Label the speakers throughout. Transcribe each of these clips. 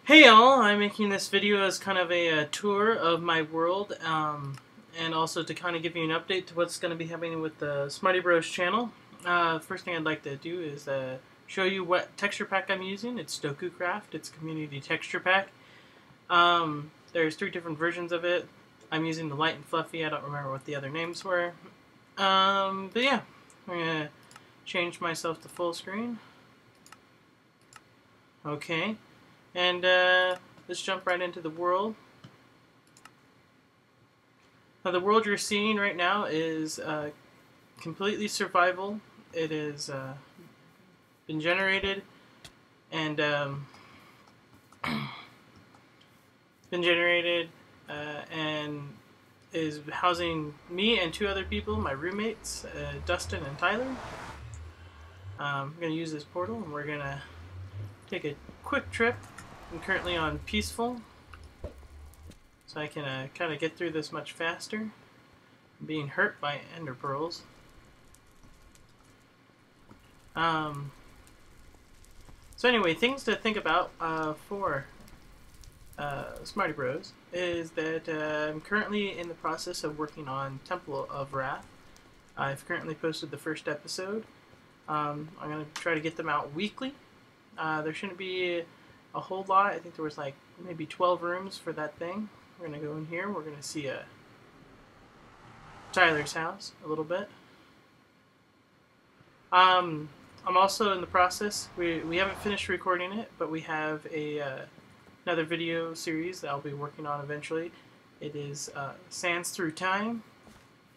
Speaker 1: Hey all, I'm making this video as kind of a tour of my world, and also to kind of give you an update to what's going to be happening with the Smarty Bros channel. First thing I'd like to do is show you what texture pack I'm using. It's DokuCraft, it's a community texture pack. There's 3 different versions of it. I'm using the light and fluffy, I don't remember what the other names were. But yeah, I'm going to change myself to full screen. Okay. And let's jump right into the world. Now, the world you're seeing right now is completely survival. It has been generated and and is housing me and 2 other people, my roommates, Dustin and Tyler. I'm going to use this portal and we're going to take a quick trip. I'm currently on peaceful, so I can kind of get through this much faster. I'm being hurt by ender pearls. So anyway, things to think about for Smarty Bros is that I'm currently in the process of working on Temple of Wrath. I've currently posted the first episode. I'm going to try to get them out weekly. There shouldn't be a whole lot. I think there was like maybe 12 rooms for that thing. We're going to go in here. We're going to see Tyler's house a little bit. I'm also in the process. We haven't finished recording it, but we have another video series that I'll be working on eventually. It is Sands Through Time.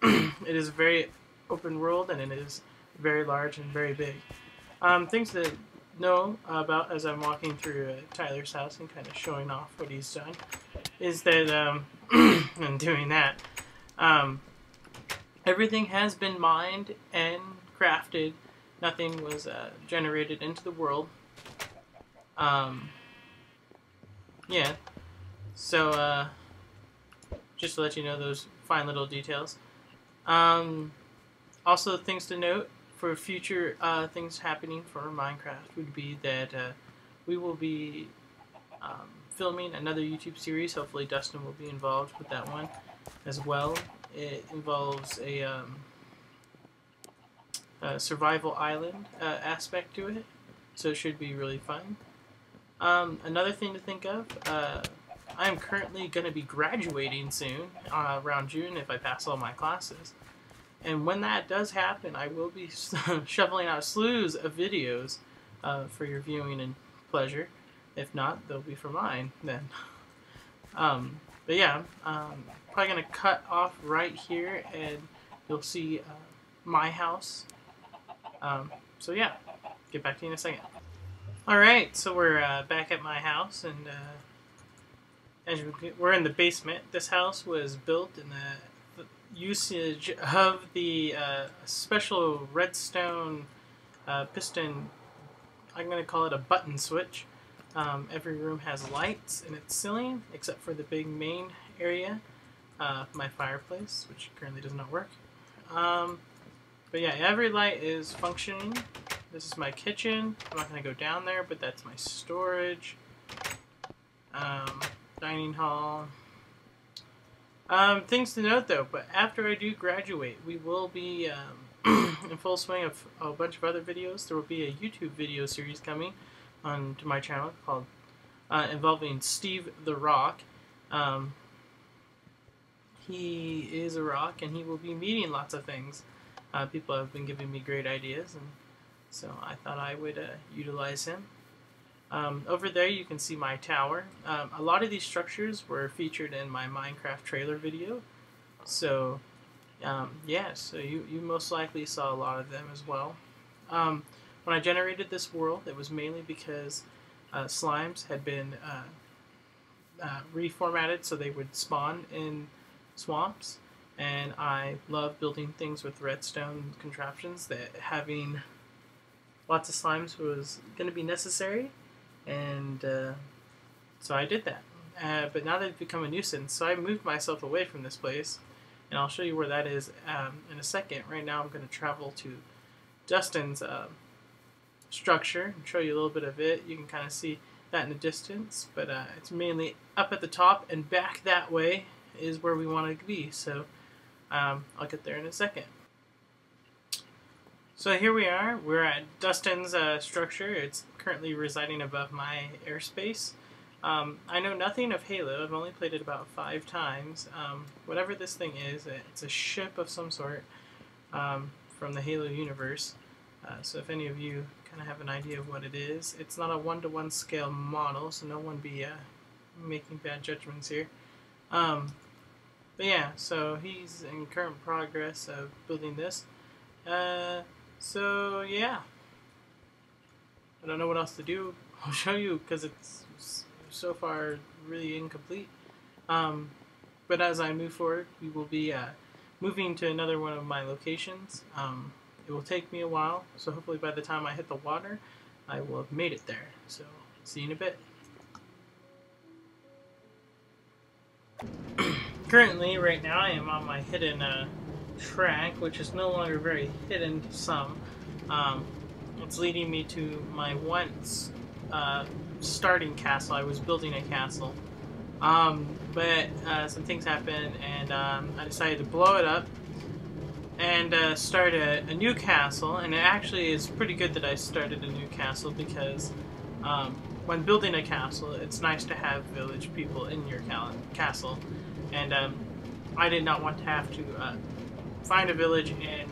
Speaker 1: It is a very open world and it is very large and very big. Things that know about as I'm walking through Tyler's house and kind of showing off what he's done is that and doing that, everything has been mined and crafted. Nothing was generated into the world. Yeah, so just to let you know those fine little details. Also, things to note for future things happening for Minecraft would be that we will be filming another YouTube series. Hopefully Dustin will be involved with that one as well. It involves a survival island aspect to it, so it should be really fun. Another thing to think of, I am currently going to be graduating soon, around June if I pass all my classes. And when that does happen, I will be shoveling out slews of videos for your viewing and pleasure. If not, they'll be for mine then. But yeah, probably going to cut off right here and you'll see my house. So yeah, get back to you in a second. Alright, so we're back at my house and we're in the basement. This house was built in the usage of the special redstone piston. I'm going to call it a button switch. Every room has lights in its ceiling except for the big main area, my fireplace, which currently does not work. But yeah, every light is functioning. This is my kitchen. I'm not going to go down there, but that's my storage. Dining hall. Things to note though, but after I do graduate, we will be in full swing of a bunch of other videos. There will be a YouTube video series coming onto my channel called involving Steve the Rock. He is a rock and he will be meeting lots of things. People have been giving me great ideas, and so I thought I would utilize him. Over there you can see my tower. A lot of these structures were featured in my Minecraft trailer video, so yeah, so you most likely saw a lot of them as well. When I generated this world, it was mainly because slimes had been reformatted so they would spawn in swamps, and I love building things with redstone contraptions, that having lots of slimes was going to be necessary. And so I did that. But now they've become a nuisance, so I moved myself away from this place. And I'll show you where that is in a second. Right now I'm going to travel to Dustin's structure and show you a little bit of it. You can kind of see that in the distance, but it's mainly up at the top, and back that way is where we want to be. So I'll get there in a second. So here we are. We're at Dustin's structure. It's currently residing above my airspace. I know nothing of Halo. I've only played it about 5 times. Whatever this thing is, it's a ship of some sort from the Halo universe. So if any of you kind of have an idea of what it is, it's not a 1-to-1 scale model, so no one be making bad judgments here. But yeah, so he's in current progress of building this. So yeah, I don't know what else to do. I'll show you because it's so far really incomplete. But as I move forward, we will be moving to another one of my locations. It will take me a while, so hopefully by the time I hit the water, I will have made it there. So see you in a bit. Currently, right now, I am on my hidden track, which is no longer very hidden to some. It's leading me to my once starting castle. I was building a castle, but some things happened, and I decided to blow it up and start a new castle. And it actually is pretty good that I started a new castle, because when building a castle, it's nice to have village people in your castle, and I did not want to have to find a village and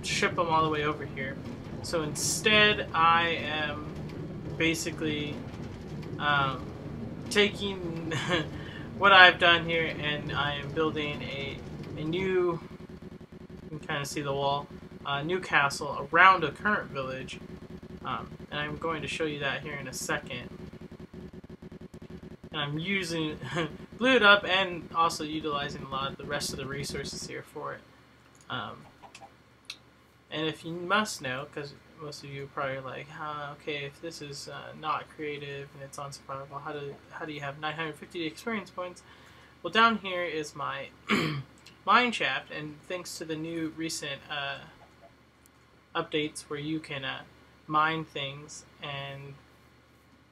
Speaker 1: ship them all the way over here. So instead, I am basically taking what I've done here, and I am building a new, you can kind of see the wall, new castle around a current village, and I'm going to show you that here in a second. And I'm using blew it up and also utilizing a lot of the rest of the resources here for it. And if you must know, because most of you are probably like, okay, if this is not creative and it's unsurvivable, how do you have 950 experience points? Well, down here is my mine shaft, and thanks to the new recent updates where you can mine things and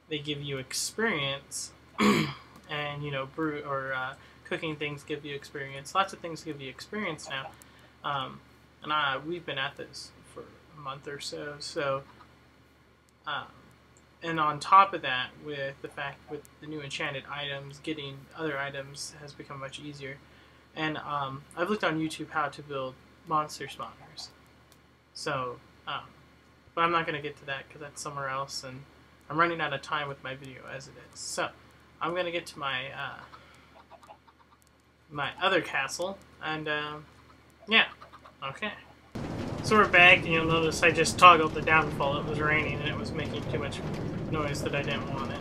Speaker 1: they give you experience, and you know, brew or cooking things give you experience. Lots of things give you experience now. And we've been at this for a month or so. So, and on top of that, with the fact with the new enchanted items, getting other items has become much easier. And I've looked on YouTube how to build monster spawners. So, but I'm not going to get to that because that's somewhere else, and I'm running out of time with my video as it is. So, I'm going to get to my my other castle, and yeah, okay. So we're back, and you'll notice I just toggled the downfall. It was raining, and it was making too much noise that I didn't want it.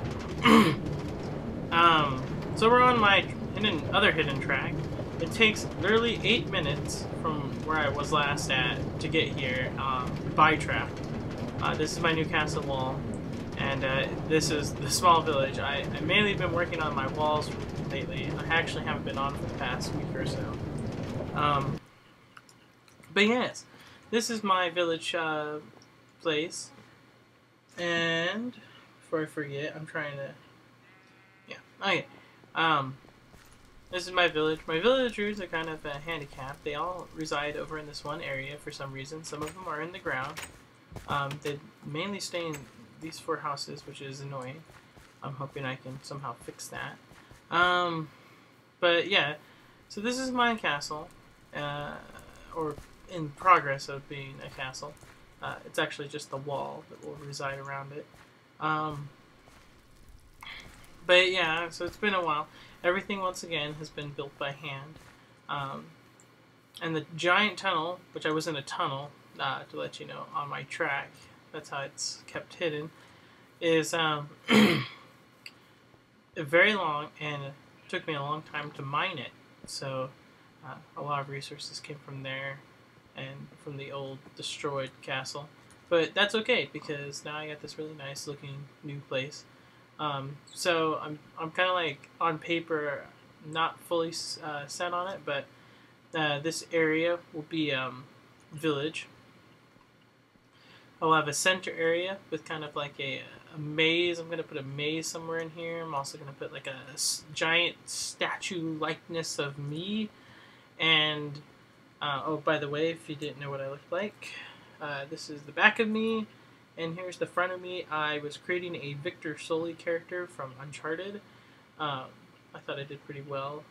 Speaker 1: So we're on my other hidden track. It takes literally 8 minutes from where I was last at to get here by track. This is my new castle wall, and this is the small village. I've mainly been working on my walls lately. I actually haven't been on for the past week or so. But yes, this is my village place, and before I forget, I'm trying to, yeah, okay, this is my village. My villagers are kind of handicapped. They all reside over in this one area for some reason. Some of them are in the ground. They mainly stay in these 4 houses, which is annoying. I'm hoping I can somehow fix that. But yeah, so this is my castle, or in progress of being a castle. It's actually just the wall that will reside around it. But yeah, so it's been a while. Everything, once again, has been built by hand. And the giant tunnel, which I was in a tunnel, to let you know, on my track, that's how it's kept hidden, is very long, and it took me a long time to mine it. So a lot of resources came from there and from the old destroyed castle. But that's okay, because now I got this really nice looking new place. So I'm kind of like, on paper, not fully set on it, but this area will be village. I'll have a center area with kind of like a a maze. I'm going to put a maze somewhere in here. I'm also going to put like a giant statue likeness of me. And, oh, by the way, if you didn't know what I looked like, this is the back of me. And here's the front of me. I was creating a Victor Sully character from Uncharted. I thought I did pretty well.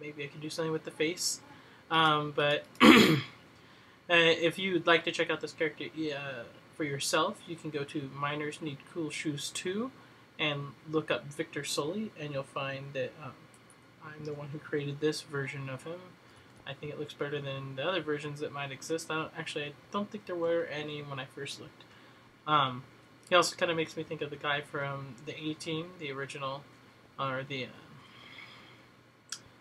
Speaker 1: Maybe I could do something with the face. But if you'd like to check out this character for yourself, you can go to Miners Need Cool Shoes 2 and look up Victor Sully, and you'll find that I'm the one who created this version of him. I think it looks better than the other versions that might exist. I don't think there were any when I first looked. He also kind of makes me think of the guy from the A-Team, the original, or the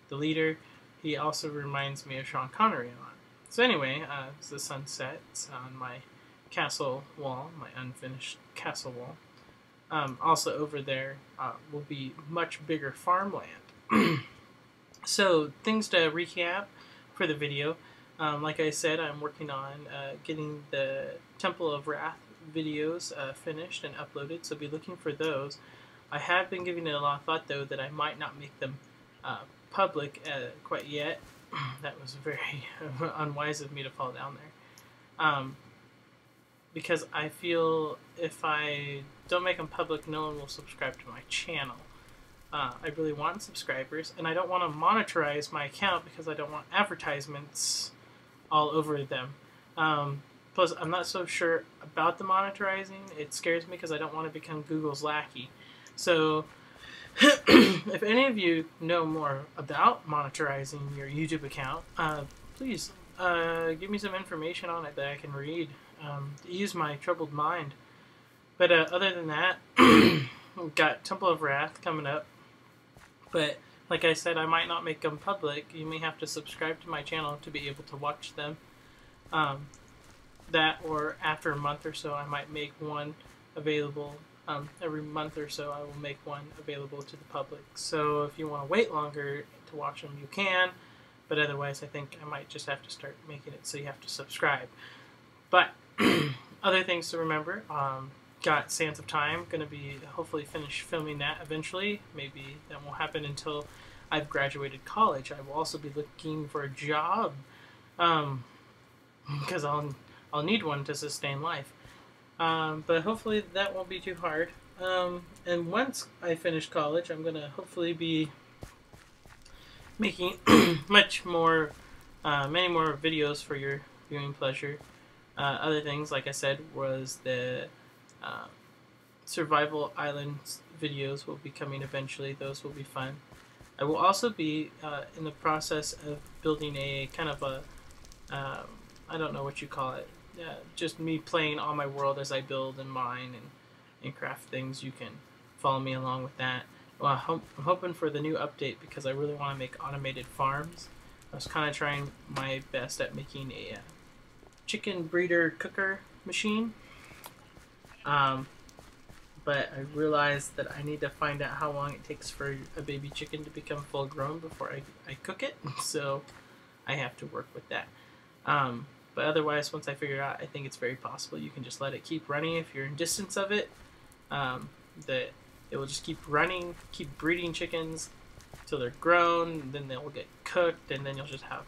Speaker 1: leader. He also reminds me of Sean Connery a lot. So anyway, as the sun sets on my castle wall, my unfinished castle wall, also over there will be much bigger farmland. So things to recap for the video. Like I said, I'm working on getting the Temple of Wrath videos finished and uploaded, so be looking for those. I have been giving it a lot of thought, though, that I might not make them public quite yet. That was very unwise of me to fall down there. Because I feel if I don't make them public, no one will subscribe to my channel. I really want subscribers, and I don't want to monetize my account because I don't want advertisements all over them. Plus, I'm not so sure about the monetizing. It scares me because I don't want to become Google's lackey. So, if any of you know more about monetizing your YouTube account, please give me some information on it that I can read. Ease my troubled mind. But other than that, we've got Temple of Wrath coming up. But like I said, I might not make them public. You may have to subscribe to my channel to be able to watch them. That, or after a month or so, I might make one available. Every month or so, I will make one available to the public. So if you want to wait longer to watch them, you can. But otherwise, I think I might just have to start making it so you have to subscribe. But other things to remember. Got Sands of Time. Going to be hopefully finish filming that eventually. Maybe that won't happen until I've graduated college. I will also be looking for a job. Because I'll need one to sustain life. But hopefully that won't be too hard. And once I finish college, I'm going to hopefully be making many more videos for your viewing pleasure. Other things, like I said, was the Survival Islands videos will be coming eventually. Those will be fun. I will also be in the process of building a kind of a, I don't know what you call it, just me playing on my world as I build and mine and craft things. You can follow me along with that. Well, I'm hoping for the new update because I really want to make automated farms. I was kind of trying my best at making a chicken breeder cooker machine. But I realized that I need to find out how long it takes for a baby chicken to become full grown before I cook it. So I have to work with that. But otherwise, once I figure it out, I think it's very possible you can just let it keep running if you're in distance of it. That it will just keep running, keep breeding chickens till they're grown, and then they'll get cooked, and then you'll just have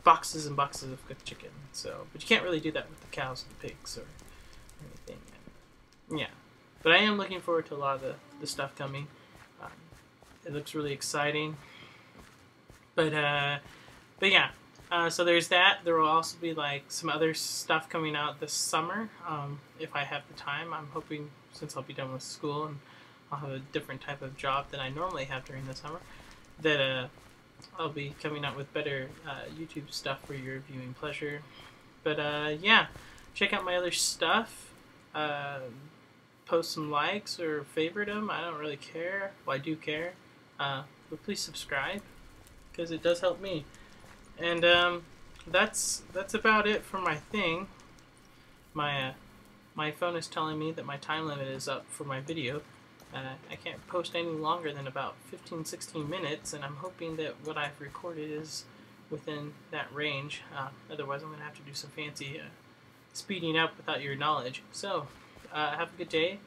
Speaker 1: boxes and boxes of cooked chicken. So, but you can't really do that with the cows and the pigs or anything. Yeah, but I am looking forward to a lot of the stuff coming. It looks really exciting. But yeah. So there's that. There will also be like some other stuff coming out this summer, if I have the time. I'm hoping, since I'll be done with school and I'll have a different type of job than I normally have during the summer, that I'll be coming out with better YouTube stuff for your viewing pleasure. But yeah, check out my other stuff. Post some likes or favorite them. I don't really care. Well, I do care. But please subscribe, because it does help me. And that's about it for my thing. My phone is telling me that my time limit is up for my video. I can't post any longer than about 15-16 minutes, and I'm hoping that what I've recorded is within that range. Otherwise, I'm going to have to do some fancy speeding up without your knowledge. So, have a good day,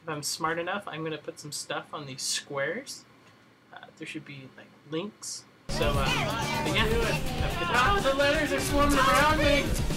Speaker 1: if I'm smart enough, I'm going to put some stuff on these squares. There should be like links. So, yeah.
Speaker 2: Oh, the letters are swarming around me!